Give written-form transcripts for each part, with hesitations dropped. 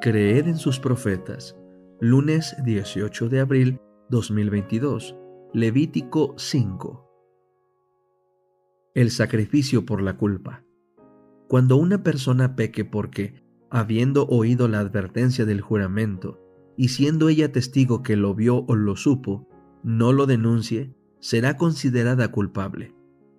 Creed en sus profetas. Lunes 18 de abril 2022. Levítico 5. El sacrificio por la culpa. Cuando una persona peque porque, habiendo oído la advertencia del juramento, y siendo ella testigo que lo vio o lo supo, no lo denuncie, será considerada culpable.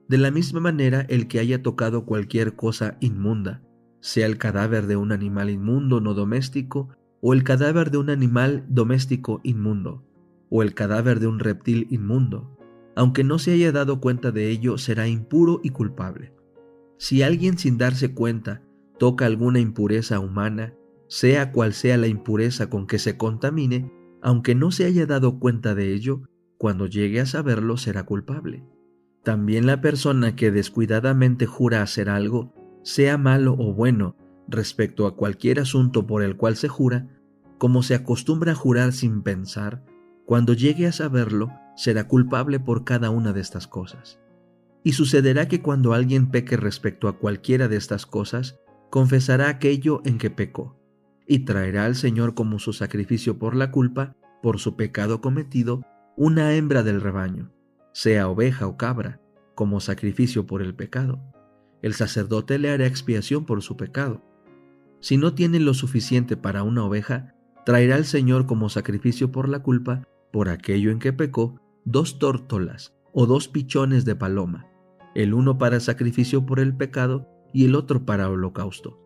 De la misma manera, el que haya tocado cualquier cosa inmunda, sea el cadáver de un animal inmundo no doméstico, o el cadáver de un animal doméstico inmundo, o el cadáver de un reptil inmundo, aunque no se haya dado cuenta de ello, será impuro y culpable. Si alguien sin darse cuenta toca alguna impureza humana, sea cual sea la impureza con que se contamine, aunque no se haya dado cuenta de ello, cuando llegue a saberlo será culpable. También la persona que descuidadamente jura hacer algo, sea malo o bueno, respecto a cualquier asunto por el cual se jura, como se acostumbra a jurar sin pensar, cuando llegue a saberlo, será culpable por cada una de estas cosas. Y sucederá que cuando alguien peque respecto a cualquiera de estas cosas, confesará aquello en que pecó, y traerá al Señor como su sacrificio por la culpa, por su pecado cometido, una hembra del rebaño, sea oveja o cabra, como sacrificio por el pecado. El sacerdote le hará expiación por su pecado. Si no tiene lo suficiente para una oveja, traerá al Señor como sacrificio por la culpa, por aquello en que pecó, 2 tórtolas o 2 pichones de paloma, el uno para sacrificio por el pecado y el otro para holocausto.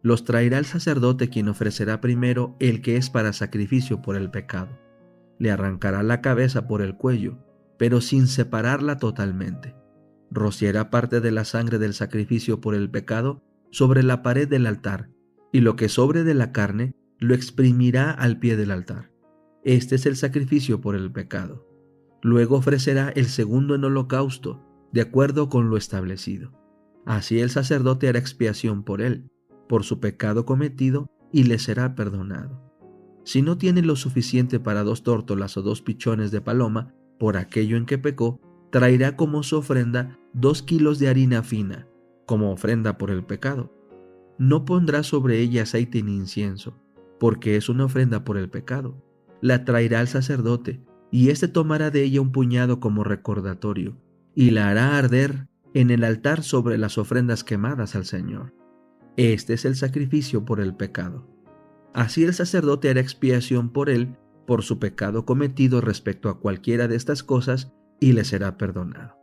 Los traerá el sacerdote, quien ofrecerá primero el que es para sacrificio por el pecado. Le arrancará la cabeza por el cuello, pero sin separarla totalmente. Rociará parte de la sangre del sacrificio por el pecado sobre la pared del altar, y lo que sobre de la carne lo exprimirá al pie del altar. Este es el sacrificio por el pecado. Luego ofrecerá el segundo en holocausto, de acuerdo con lo establecido. Así el sacerdote hará expiación por él, por su pecado cometido, y le será perdonado. Si no tiene lo suficiente para 2 tórtolas o 2 pichones de paloma, por aquello en que pecó, traerá como su ofrenda 2 kilos de harina fina, como ofrenda por el pecado. No pondrá sobre ella aceite ni incienso, porque es una ofrenda por el pecado. La traerá al sacerdote, y éste tomará de ella un puñado como recordatorio, y la hará arder en el altar sobre las ofrendas quemadas al Señor. Este es el sacrificio por el pecado. Así el sacerdote hará expiación por él, por su pecado cometido respecto a cualquiera de estas cosas, y le será perdonado.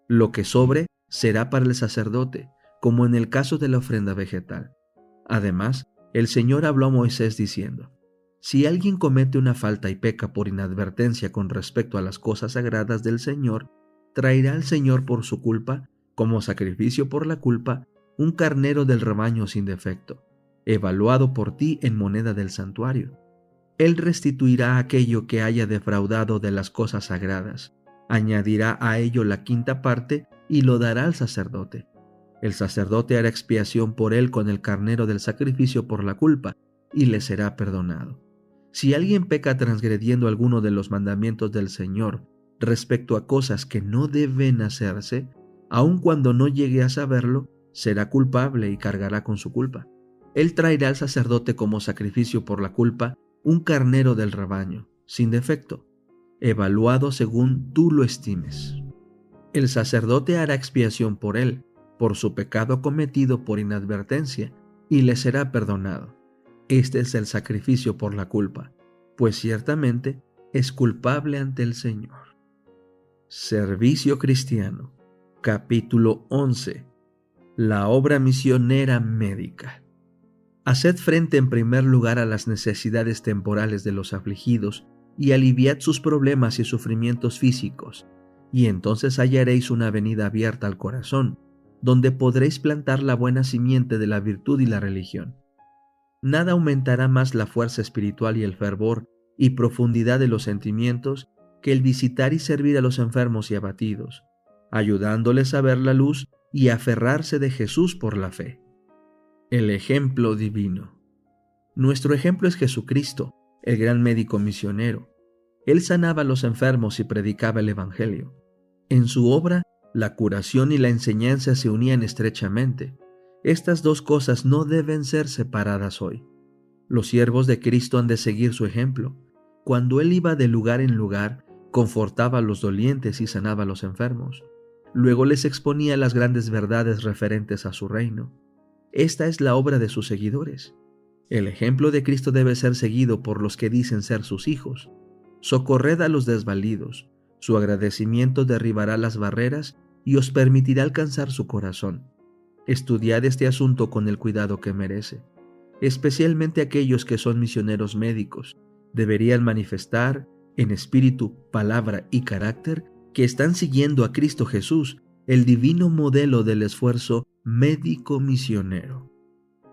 Lo que sobre será para el sacerdote, como en el caso de la ofrenda vegetal. Además, el Señor habló a Moisés diciendo: si alguien comete una falta y peca por inadvertencia con respecto a las cosas sagradas del Señor, traerá al Señor por su culpa, como sacrificio por la culpa, un carnero del rebaño sin defecto, evaluado por ti en moneda del santuario. Él restituirá aquello que haya defraudado de las cosas sagradas, añadirá a ello la 5ª parte y lo dará al sacerdote. El sacerdote hará expiación por él con el carnero del sacrificio por la culpa, y le será perdonado. Si alguien peca transgrediendo alguno de los mandamientos del Señor respecto a cosas que no deben hacerse, aun cuando no llegue a saberlo, será culpable y cargará con su culpa. Él traerá al sacerdote como sacrificio por la culpa un carnero del rebaño, sin defecto, evaluado según tú lo estimes. El sacerdote hará expiación por él, por su pecado cometido por inadvertencia, y le será perdonado. Este es el sacrificio por la culpa, pues ciertamente es culpable ante el Señor. Servicio Cristiano, capítulo 11. La obra misionera médica. Haced frente en primer lugar a las necesidades temporales de los afligidos y aliviad sus problemas y sufrimientos físicos, y entonces hallaréis una avenida abierta al corazón, donde podréis plantar la buena simiente de la virtud y la religión. Nada aumentará más la fuerza espiritual y el fervor y profundidad de los sentimientos que el visitar y servir a los enfermos y abatidos, ayudándoles a ver la luz y aferrarse de Jesús por la fe. El ejemplo divino. Nuestro ejemplo es Jesucristo, el gran médico misionero. Él sanaba a los enfermos y predicaba el Evangelio. En su obra, la curación y la enseñanza se unían estrechamente. Estas 2 cosas no deben ser separadas hoy. Los siervos de Cristo han de seguir su ejemplo. Cuando Él iba de lugar en lugar, confortaba a los dolientes y sanaba a los enfermos. Luego les exponía las grandes verdades referentes a su reino. Esta es la obra de sus seguidores. El ejemplo de Cristo debe ser seguido por los que dicen ser sus hijos. Socorred a los desvalidos. Su agradecimiento derribará las barreras y os permitirá alcanzar su corazón. Estudiad este asunto con el cuidado que merece. Especialmente aquellos que son misioneros médicos, deberían manifestar, en espíritu, palabra y carácter, que están siguiendo a Cristo Jesús, el divino modelo del esfuerzo médico-misionero.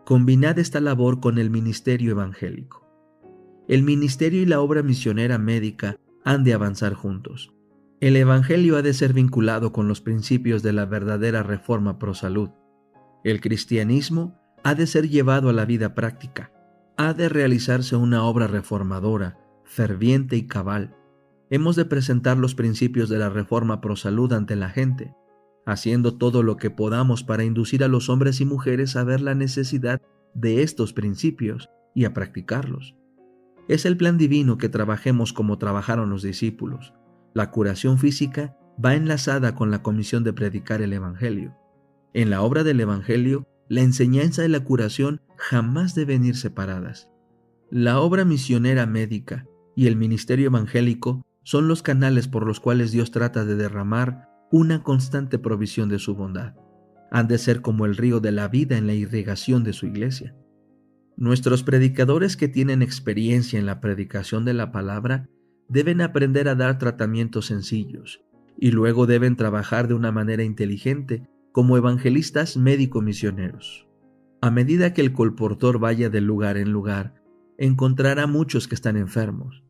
Combinad esta labor con el ministerio evangélico. El ministerio y la obra misionera médica han de avanzar juntos. El evangelio ha de ser vinculado con los principios de la verdadera reforma pro salud. El cristianismo ha de ser llevado a la vida práctica. Ha de realizarse una obra reformadora, ferviente y cabal. Hemos de presentar los principios de la reforma pro salud ante la gente, haciendo todo lo que podamos para inducir a los hombres y mujeres a ver la necesidad de estos principios y a practicarlos. Es el plan divino que trabajemos como trabajaron los discípulos. La curación física va enlazada con la comisión de predicar el Evangelio. En la obra del Evangelio, la enseñanza y la curación jamás deben ir separadas. La obra misionera médica y el ministerio evangélico son los canales por los cuales Dios trata de derramar una constante provisión de su bondad. Han de ser como el río de la vida en la irrigación de su iglesia. Nuestros predicadores que tienen experiencia en la predicación de la palabra deben aprender a dar tratamientos sencillos y luego deben trabajar de una manera inteligente como evangelistas médico-misioneros. A medida que el colportor vaya de lugar en lugar, encontrará muchos que están enfermos.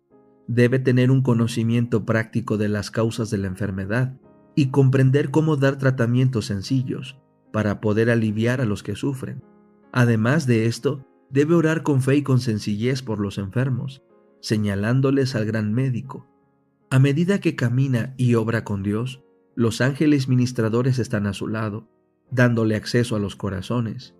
Debe tener un conocimiento práctico de las causas de la enfermedad y comprender cómo dar tratamientos sencillos para poder aliviar a los que sufren. Además de esto, debe orar con fe y con sencillez por los enfermos, señalándoles al gran médico. A medida que camina y obra con Dios, los ángeles ministradores están a su lado, dándole acceso a los corazones.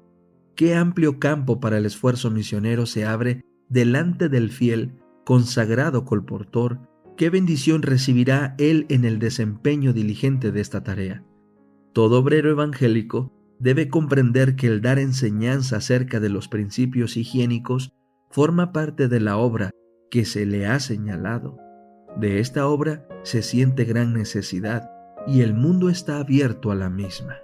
Qué amplio campo para el esfuerzo misionero se abre delante del fiel, consagrado colportor. Qué bendición recibirá él en el desempeño diligente de esta tarea. Todo obrero evangélico debe comprender que el dar enseñanza acerca de los principios higiénicos forma parte de la obra que se le ha señalado. De esta obra se siente gran necesidad y el mundo está abierto a la misma.